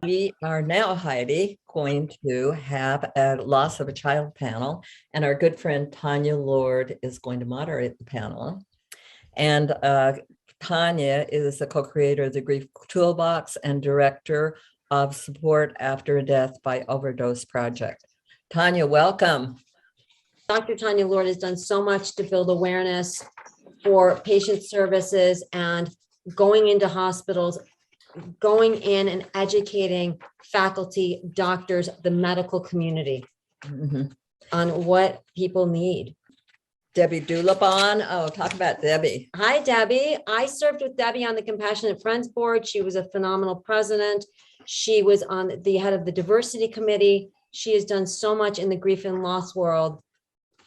We are now, Heidi, going to have a loss of a child panel, and our good friend Tanya Lord is going to moderate the panel. And Tanya is the co-creator of the Grief Toolbox and director of Support After a Death by Overdose Project. Tanya, welcome. Dr. Tanya Lord has done so much to build awareness for patient services and going into hospitals, going in and educating faculty, doctors, the medical community on what people need. Debbie Dulabon. Oh, talk about Debbie. Hi, Debbie. I served with Debbie on the Compassionate Friends Board. She was a phenomenal president. She was on the head of the diversity committee. She has done so much in the grief and loss world.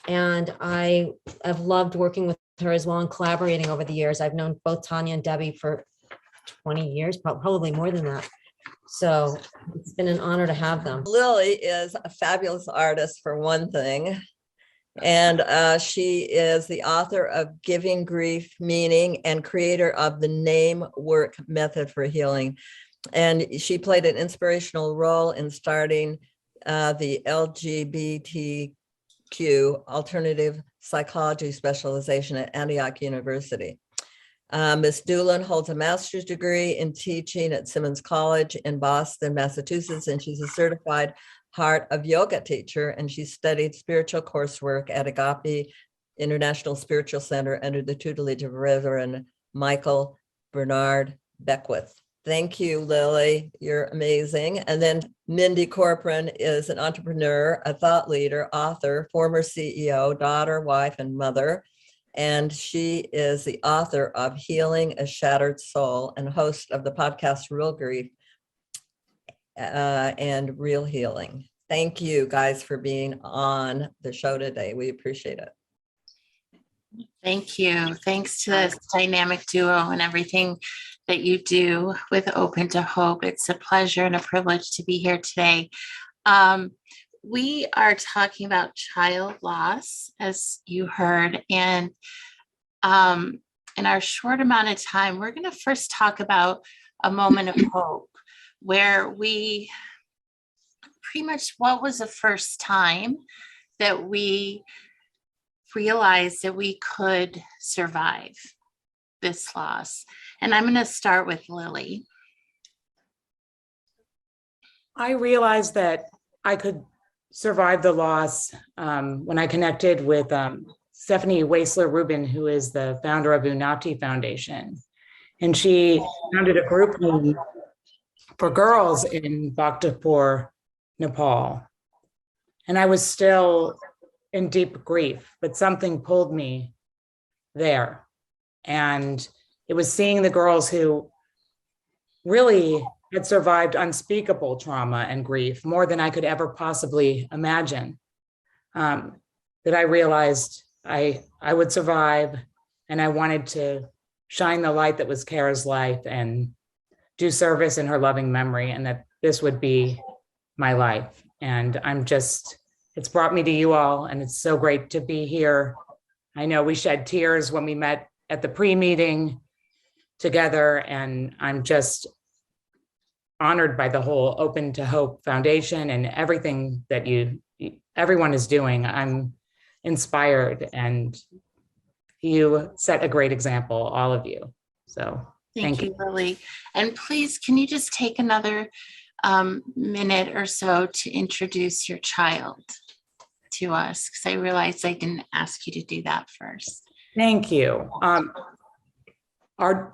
And I have loved working with her as well and collaborating over the years. I've known both Tanya and Debbie for 20 years, probably more than that. So it's been an honor to have them. Lily is a fabulous artist, for one thing. And she is the author of Giving Grief Meaning and creator of the Name Work Method for Healing. And she played an inspirational role in starting the LGBTQ alternative psychology specialization at Antioch University. Ms. Dulan holds a master's degree in teaching at Simmons College in Boston, Massachusetts, and she's a certified Heart of Yoga teacher, and she studied spiritual coursework at Agape International Spiritual Center under the tutelage of Reverend Michael Bernard Beckwith. Thank you, Lily. You're amazing. And then Mindy Corporon is an entrepreneur, a thought leader, author, former CEO, daughter, wife, and mother. And she is the author of Healing a Shattered Soul and host of the podcast Real Grief and Real Healing. Thank you guys for being on the show today. We appreciate it. Thank you. Thanks to this dynamic duo and everything that you do with Open to Hope. It's a pleasure and a privilege to be here today. We are talking about child loss, as you heard, and in our short amount of time, we're going to first talk about a moment of hope, where we pretty much, what was the first time that we realized that we could survive this loss? And I'm going to start with Lily. I realized that I could survive the loss when I connected with Stephanie Waisler-Rubin, who is the founder of Unati Foundation. And she founded a group home for girls in Bhaktapur, Nepal. And I was still in deep grief, but something pulled me there. And it was seeing the girls who really had survived unspeakable trauma and grief, more than I could ever possibly imagine, that I realized I would survive, and I wanted to shine the light that was Kara's life and do service in her loving memory, and that this would be my life. And it's brought me to you all, and it's so great to be here. I know we shed tears when we met at the pre-meeting together, and I'm just honored by the whole Open to Hope Foundation and everything that everyone is doing. I'm inspired, and you set a great example, all of you. So thank you, Lily. And please, can you just take another minute or so to introduce your child to us? Because I realized I didn't ask you to do that first. Thank you. Our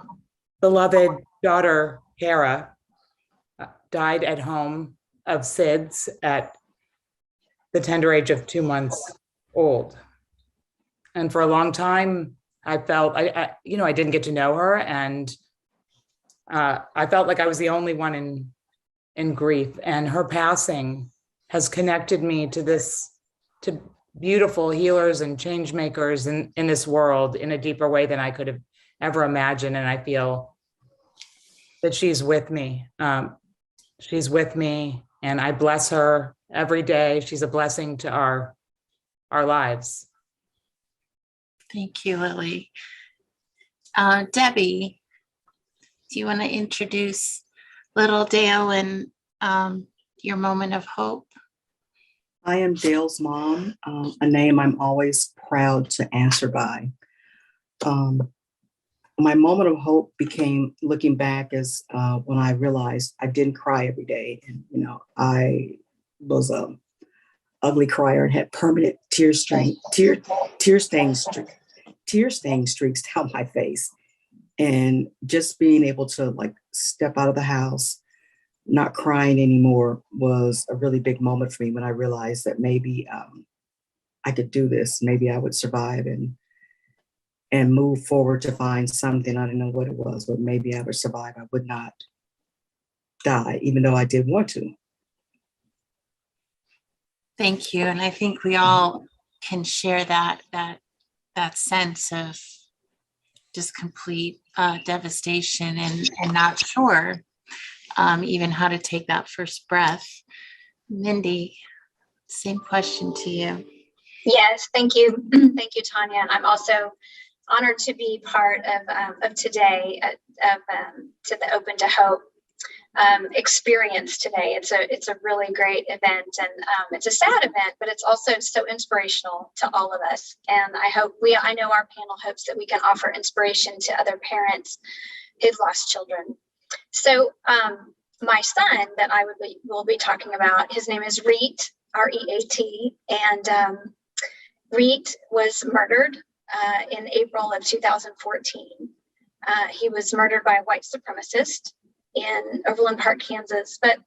beloved daughter, Kara, died at home of SIDS at the tender age of 2 months old. And for a long time, I felt, I didn't get to know her, and I felt like I was the only one in grief. And her passing has connected me to beautiful healers and change makers in this world in a deeper way than I could have ever imagined. And I feel that she's with me. She's with me, and I bless her every day. She's a blessing to our lives. Thank you, Lily. Debbie, do you want to introduce little Dale and your moment of hope. I am Dale's mom, a name I'm always proud to answer by. My moment of hope became looking back as when I realized I didn't cry every day. And, I was a ugly crier and had permanent tear stained streaks down my face. And just being able to step out of the house, not crying anymore, was a really big moment for me when I realized that maybe I could do this. Maybe I would survive and move forward to find something. I don't know what it was, but maybe I would survive. I would not die, even though I did want to. Thank you. And I think we all can share that sense of just complete devastation and not sure even how to take that first breath. Mindy, same question to you. Yes, thank you. Thank you, Tanya. And I'm also honored to be part of today, to the Open to Hope experience today. It's a really great event, and it's a sad event, but it's also so inspirational to all of us. And I know our panel hopes that we can offer inspiration to other parents who've lost children. So my son that will be talking about, his name is Reet, R-E-A-T, and Reet was murdered in April of 2014. He was murdered by a white supremacist in Overland Park, Kansas. But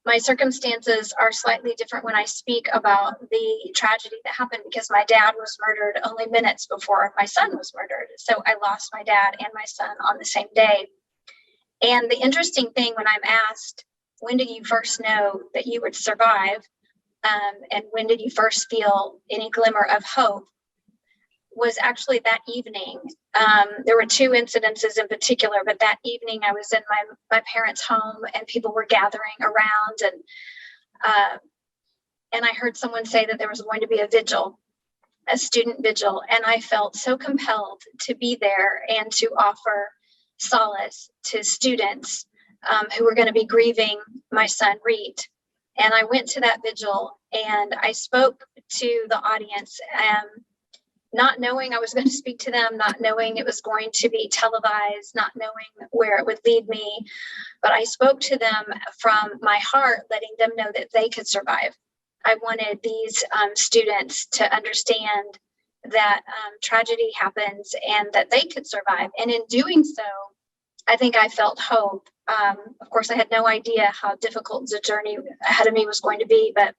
my circumstances are slightly different when I speak about the tragedy that happened, because my dad was murdered only minutes before my son was murdered. So I lost my dad and my son on the same day. And the interesting thing, when I'm asked, when did you first know that you would survive? And when did you first feel any glimmer of hope? Was actually that evening. There were two incidences in particular, but that evening I was in my parents' home and people were gathering around, and I heard someone say that there was going to be a vigil, a student vigil, and I felt so compelled to be there and to offer solace to students who were going to be grieving my son Reet. And I went to that vigil and I spoke to the audience, not knowing I was going to speak to them, not knowing it was going to be televised, not knowing where it would lead me. But I spoke to them from my heart, letting them know that they could survive. I wanted these students to understand that tragedy happens and that they could survive. And in doing so, I think I felt hope. Of course, I had no idea how difficult the journey ahead of me was going to be, but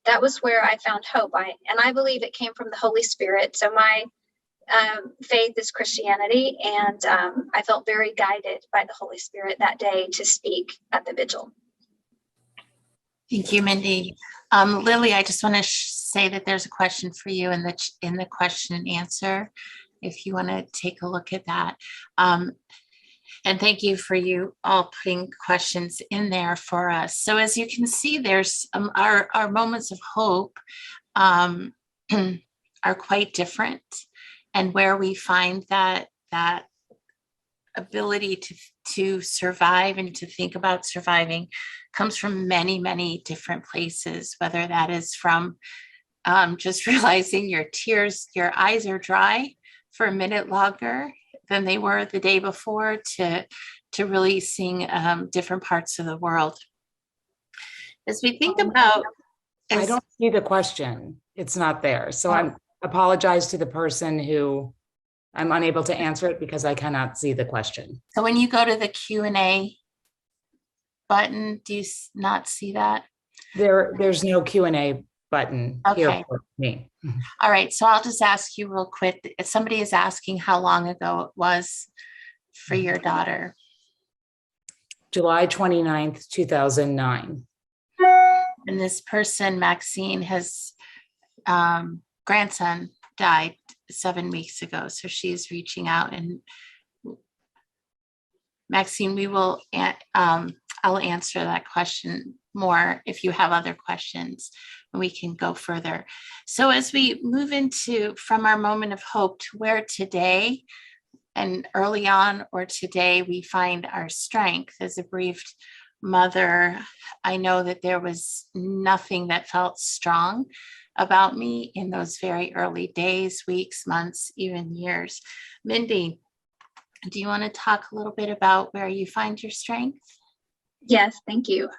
that was where I found hope. I believe it came from the Holy Spirit. So my faith is Christianity, and I felt very guided by the Holy Spirit that day to speak at the vigil. Thank you, Mindy. Lily, I just want to say that there's a question for you in the question and answer, if you want to take a look at that. And thank you for you all putting questions in there for us. So as you can see, there's our moments of hope are quite different, and where we find that ability to survive and to think about surviving comes from many, many different places, whether that is from just realizing your eyes are dry for a minute longer than they were the day before, to really seeing different parts of the world. As we think about, I don't see the question. It's not there. So I apologize to the person who I'm unable to answer it because I cannot see the question. So when you go to the Q&A button, do you not see that? There's no Q&A button here for me. All right, so I'll just ask you real quick. If somebody is asking how long ago it was for your daughter. July 29th, 2009. And this person, Maxine, has grandson died 7 weeks ago. So she's reaching out, and Maxine, we will, I'll answer that question more if you have other questions, and we can go further. So as we move from our moment of hope to where today, And early on or today, we find our strength. As a bereaved mother, I know that there was nothing that felt strong about me in those very early days, weeks, months, even years. Mindy, do you want to talk a little bit about where you find your strength? Yes, thank you.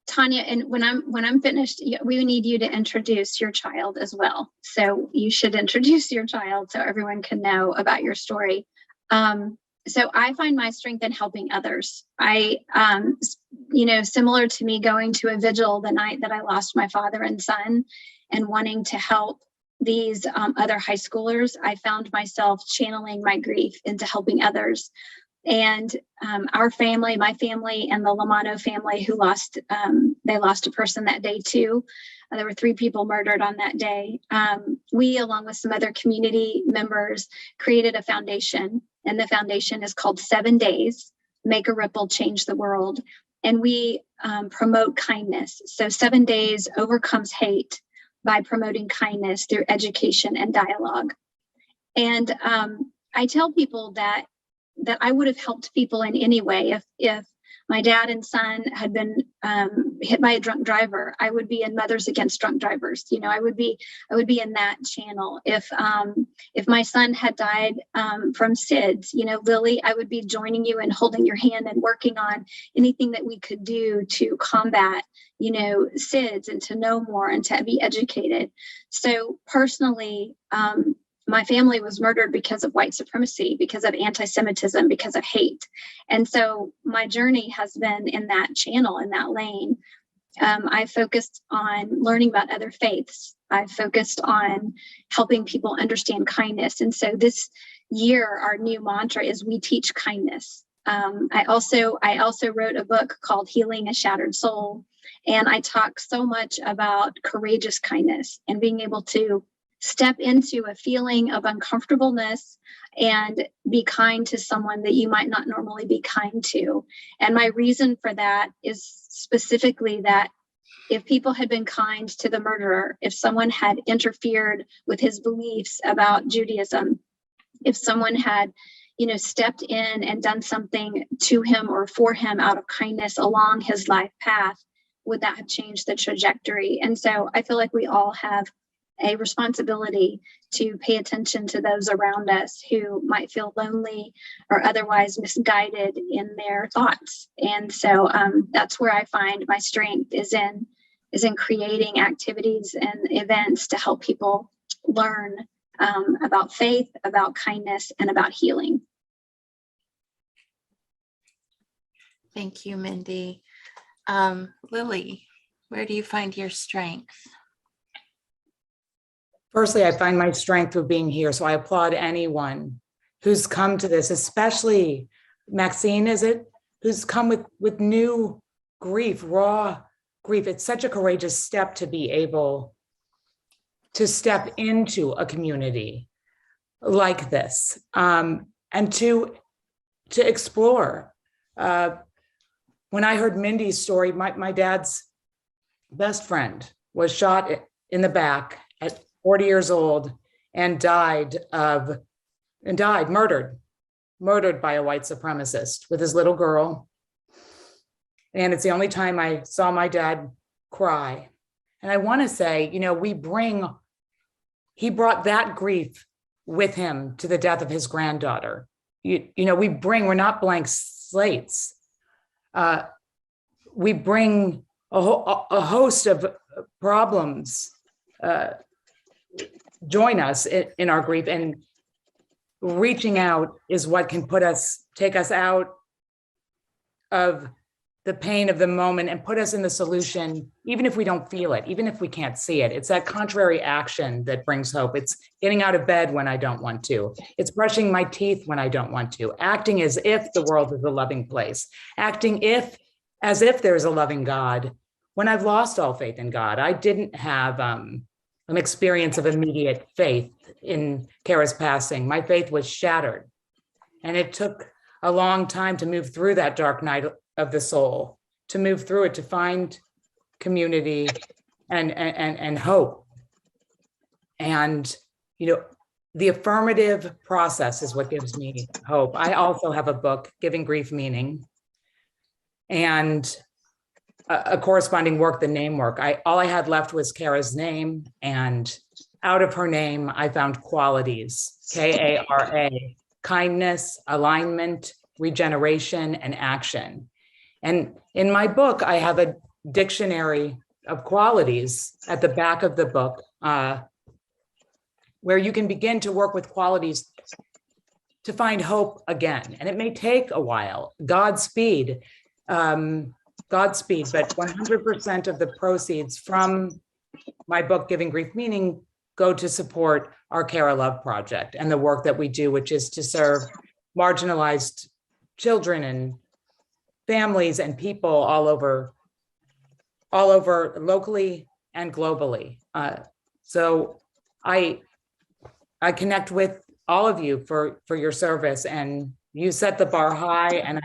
Tanya, and when I'm finished, we need you to introduce your child as well. So you should introduce your child so everyone can know about your story. So I find my strength in helping others. Similar to me going to a vigil the night that I lost my father and son and wanting to help these other high schoolers, I found myself channeling my grief into helping others. And our family, my family, and the Lamano family who lost a person that day too. There were 3 people murdered on that day. We, along with some other community members, created a foundation, and the foundation is called 7 Days, Make a Ripple, Change the World. And we promote kindness. So 7 Days overcomes hate by promoting kindness through education and dialogue. And I tell people that I would have helped people in any way. If my dad and son had been hit by a drunk driver, I would be in Mothers Against Drunk Drivers. I would be in that channel. If my son had died from SIDS, Lily, I would be joining you and holding your hand and working on anything that we could do to combat, SIDS and to know more and to be educated. So personally, my family was murdered because of white supremacy, because of anti-Semitism, because of hate. And so my journey has been in that channel, in that lane. I focused on learning about other faiths. I focused on helping people understand kindness. And so this year, our new mantra is we teach kindness. I also wrote a book called Healing a Shattered Soul. And I talk so much about courageous kindness and being able to step into a feeling of uncomfortableness and be kind to someone that you might not normally be kind to. And my reason for that is specifically that if people had been kind to the murderer, if someone had interfered with his beliefs about Judaism, if someone had, stepped in and done something to him or for him out of kindness along his life path, would that have changed the trajectory? And so I feel like we all have a responsibility to pay attention to those around us who might feel lonely or otherwise misguided in their thoughts. And so that's where I find my strength is in creating activities and events to help people learn about faith, about kindness, and about healing. Thank you, Mindy. Lily, where do you find your strength? Firstly, I find my strength through being here. So I applaud anyone who's come to this, especially Maxine, who's come with new grief, raw grief. It's such a courageous step to be able to step into a community like this and to explore. When I heard Mindy's story, my dad's best friend was shot in the back at 40 years old and murdered by a white supremacist with his little girl. And it's the only time I saw my dad cry. And I want to say, he brought that grief with him to the death of his granddaughter. We're not blank slates. We bring a host of problems join us in our grief, and reaching out is what can take us out of the pain of the moment and put us in the solution, even if we don't feel it, even if we can't see it. It's that contrary action that brings hope. It's getting out of bed when I don't want to. It's brushing my teeth when I don't want to. Acting as if the world is a loving place. Acting as if there's a loving God when I've lost all faith in God. I didn't have an experience of immediate faith in Kara's passing. My faith was shattered. And it took a long time to move through that dark night of the soul, to move through it, to find community and hope. And, the affirmative process is what gives me hope. I also have a book, Giving Grief Meaning, and a corresponding work, the name work. All I had left was Kara's name, and out of her name, I found qualities, K-A-R-A, kindness, alignment, regeneration, and action. And in my book, I have a dictionary of qualities at the back of the book, where you can begin to work with qualities to find hope again. And it may take a while. Godspeed, but 100% of the proceeds from my book, Giving Grief Meaning, go to support our Care Love project and the work that we do, which is to serve marginalized children and families and people all over locally and globally. So I connect with all of you for your service, and you set the bar high, and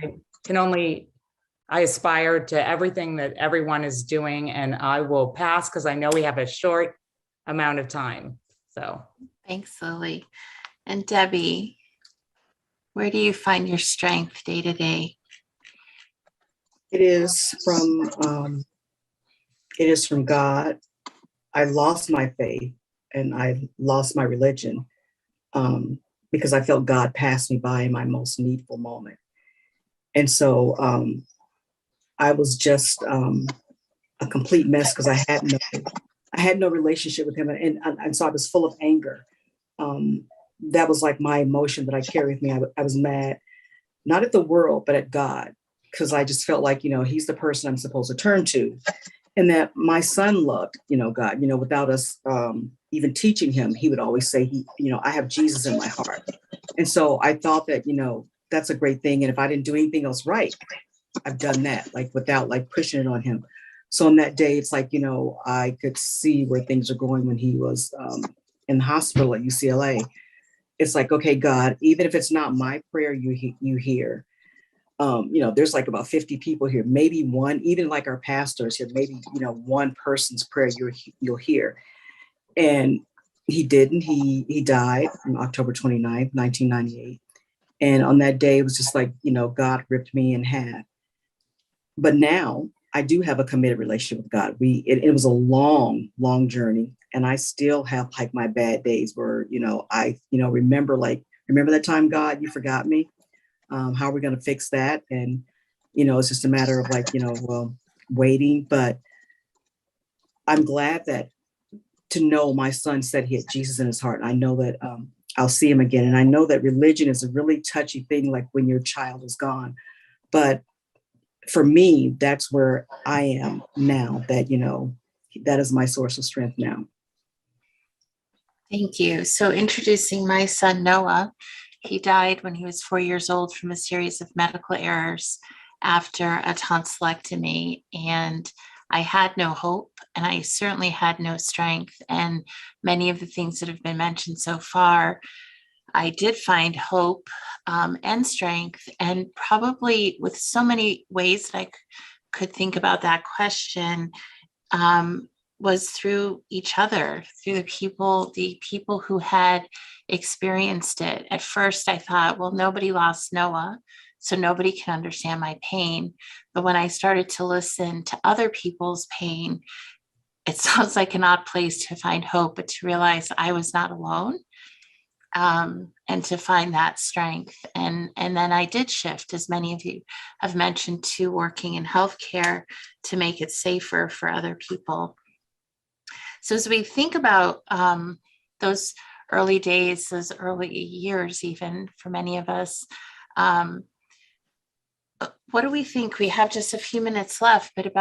I aspire to everything that everyone is doing, and I will pass because I know we have a short amount of time. So Thanks, Lily. And Debbie, where do you find your strength day to day? It is from God. I lost my faith and I lost my religion because I felt God passed me by in my most needful moment. And so I was just a complete mess because I had no relationship with him. And so I was full of anger. That was like my emotion that I carried with me. I was mad, not at the world, but at God, because I just felt like, he's the person I'm supposed to turn to. And that my son loved, God, without us even teaching him, he would always say, I have Jesus in my heart. And so I thought that, that's a great thing. And if I didn't do anything else right, I've done that, like without like pushing it on him. So on that day, it's like, I could see where things are going when he was in the hospital at UCLA. It's like, okay, God, even if it's not my prayer, you hear. There's like about 50 people here, maybe one, even like our pastors here, maybe, one person's prayer you'll hear. And he didn't. He died on October 29th, 1998. And on that day, it was just like, God ripped me in half. But now I do have a committed relationship with God. It was a long, long journey. And I still have like my bad days where, I remember that time, God, you forgot me. How are we going to fix that? And, it's just a matter of like, waiting. But I'm glad that to know my son said he had Jesus in his heart. And I know that I'll see him again. And I know that religion is a really touchy thing, like when your child is gone. But for me, that's where I am now, that, that is my source of strength now. Thank you. So introducing my son, Noah. He died when he was 4 years old from a series of medical errors after a tonsillectomy. And I had no hope, and I certainly had no strength. And many of the things that have been mentioned so far, I did find hope and strength, and probably with so many ways that I could think about that question was through each other, through the people who had experienced it. At first, I thought, well, nobody lost Noah, so nobody can understand my pain. But when I started to listen to other people's pain, it sounds like an odd place to find hope, but to realize I was not alone. And to find that strength. And then I did shift, as many of you have mentioned, to working in healthcare to make it safer for other people. So as we think about those early days, those early years, even for many of us, what do we think? We have just a few minutes left, but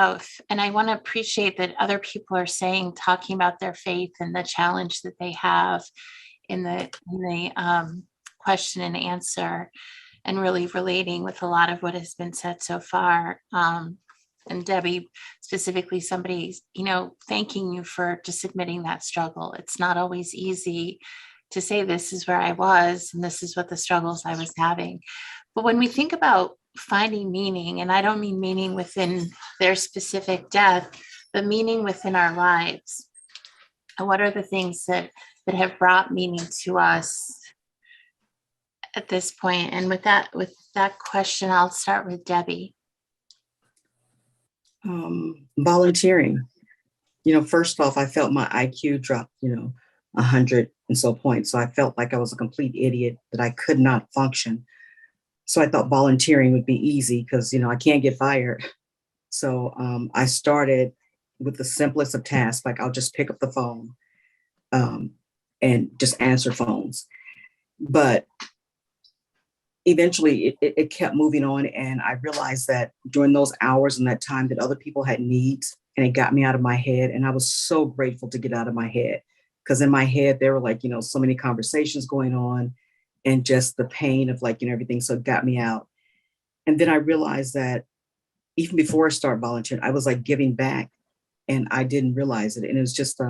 and I want to appreciate that other people are talking about their faith and the challenge that they have in the question and answer, and really relating with a lot of what has been said so far. And Debbie, specifically, somebody, thanking you for just admitting that struggle. It's not always easy to say this is where I was and this is what the struggles I was having. But when we think about finding meaning, and I don't mean meaning within their specific death, but meaning within our lives, and what are the things that that have brought meaning to us at this point. And with that question, I'll start with Debbie. Volunteering. First off, I felt my IQ drop, 100 and so points. So I felt like I was a complete idiot, that I could not function. So I thought volunteering would be easy because, I can't get fired. So I started with the simplest of tasks, like I'll just pick up the phone and just answer phones. But eventually it kept moving on. And I realized that during those hours and that time that other people had needs, and it got me out of my head. And I was so grateful to get out of my head, because in my head, there were like, so many conversations going on and just the pain of like, everything. So it got me out. And then I realized that even before I started volunteering, I was like giving back and I didn't realize it. And it was just,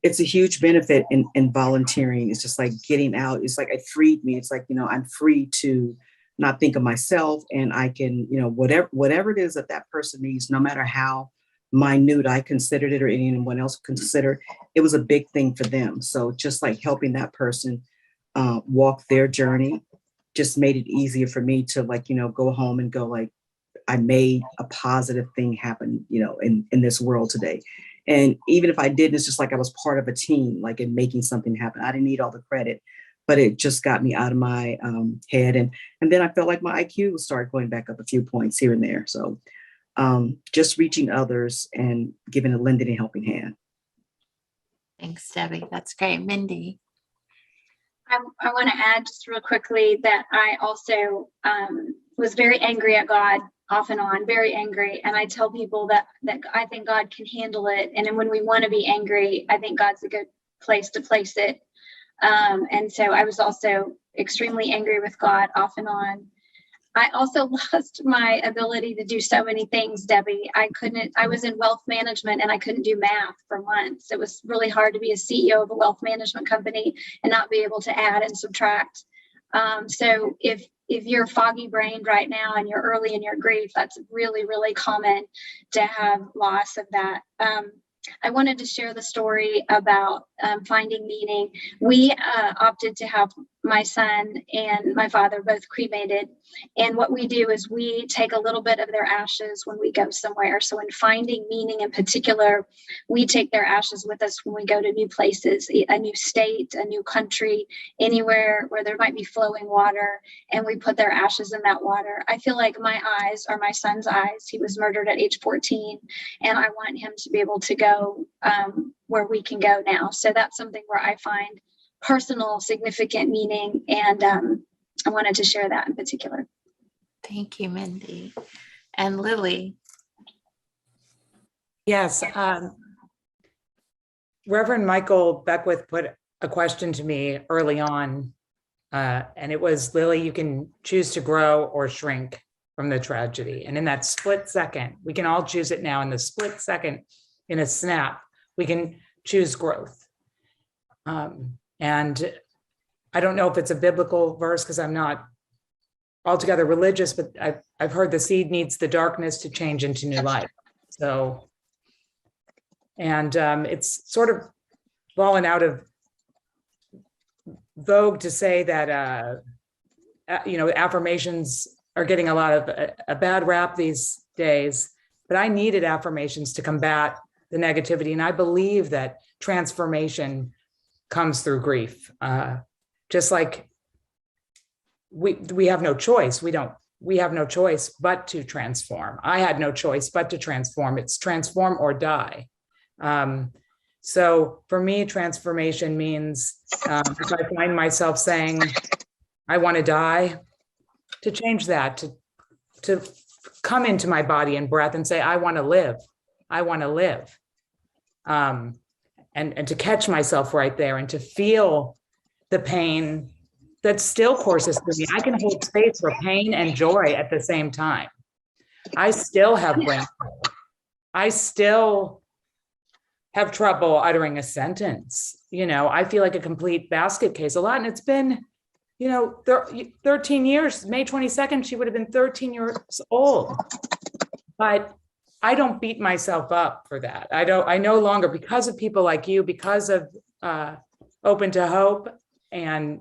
it's a huge benefit in volunteering. It's just like getting out. It's like, it freed me. It's like, I'm free to not think of myself, and I can, whatever it is that person needs, no matter how minute I considered it or anyone else considered, it was a big thing for them. So just like helping that person walk their journey just made it easier for me to like, go home and go like, I made a positive thing happen, in this world today. And even if I didn't, it's just like I was part of a team, like in making something happen. I didn't need all the credit, but it just got me out of my head. And then I felt like my IQ started going back up a few points here and there. So just reaching others and giving a lending and helping hand. Thanks, Debbie. That's great. Mindy. I want to add just real quickly that I also was very angry at God off and on, very angry. And I tell people that I think God can handle it. And then when we want to be angry, I think God's a good place to place it. And so I was also extremely angry with God off and on. I also lost my ability to do so many things, Debbie. I was in wealth management and I couldn't do math for months. It was really hard to be a CEO of a wealth management company and not be able to add and subtract. So if you're foggy brained right now and you're early in your grief, that's really, really common to have loss of that. I wanted to share the story about finding meaning. We opted to have my son and my father both cremated. And what we do is we take a little bit of their ashes when we go somewhere. So in finding meaning in particular, we take their ashes with us when we go to new places, a new state, a new country, anywhere where there might be flowing water, and we put their ashes in that water. I feel like my eyes are my son's eyes. He was murdered at age 14, and I want him to be able to go where we can go now. So that's something where I find personal, significant meaning, and I wanted to share that in particular. Thank you, Mindy. And Lily. Yes. Reverend Michael Beckwith put a question to me early on, and it was, Lily, you can choose to grow or shrink from the tragedy. And in that split second, we can all choose it now. In the split second, in a snap, we can choose growth. And I don't know if it's a biblical verse because I'm not altogether religious, but I've heard the seed needs the darkness to change into new life. So, and it's sort of fallen out of vogue to say that, affirmations are getting a lot of a bad rap these days, but I needed affirmations to combat the negativity. And I believe that transformation comes through grief. Just like we have no choice. We have no choice but to transform. I had no choice but to transform. It's transform or die. So for me, transformation means if I find myself saying, I want to die, to change that, to come into my body and breath and say, I want to live. I want to live. And to catch myself right there and to feel the pain that still courses through me. I can hold space for pain and joy at the same time. I still have brain trouble. I still have trouble uttering a sentence. I feel like a complete basket case a lot. And it's been, 13 years, May 22nd, she would have been 13 years old. But I don't beat myself up for that. I no longer, because of people like you, because of Open to Hope and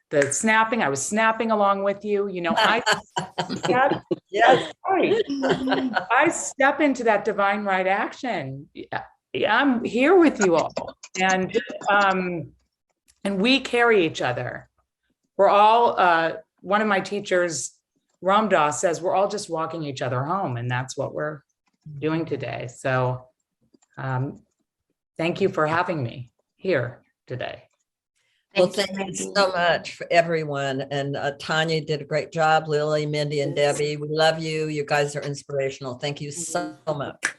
the snapping. I was snapping along with you. You know, Yes. right. I step into that divine right action. Yeah, I'm here with you all. And we carry each other. We're all, one of my teachers, Ram Dass, says we're all just walking each other home, and that's what we're doing today. So thank you for having me here today. Well, Thank thank you Mindy. so much for everyone. And Tanya did a great job. Lily, Mindy, and Debbie, we love you. You guys are inspirational. Thank you so much.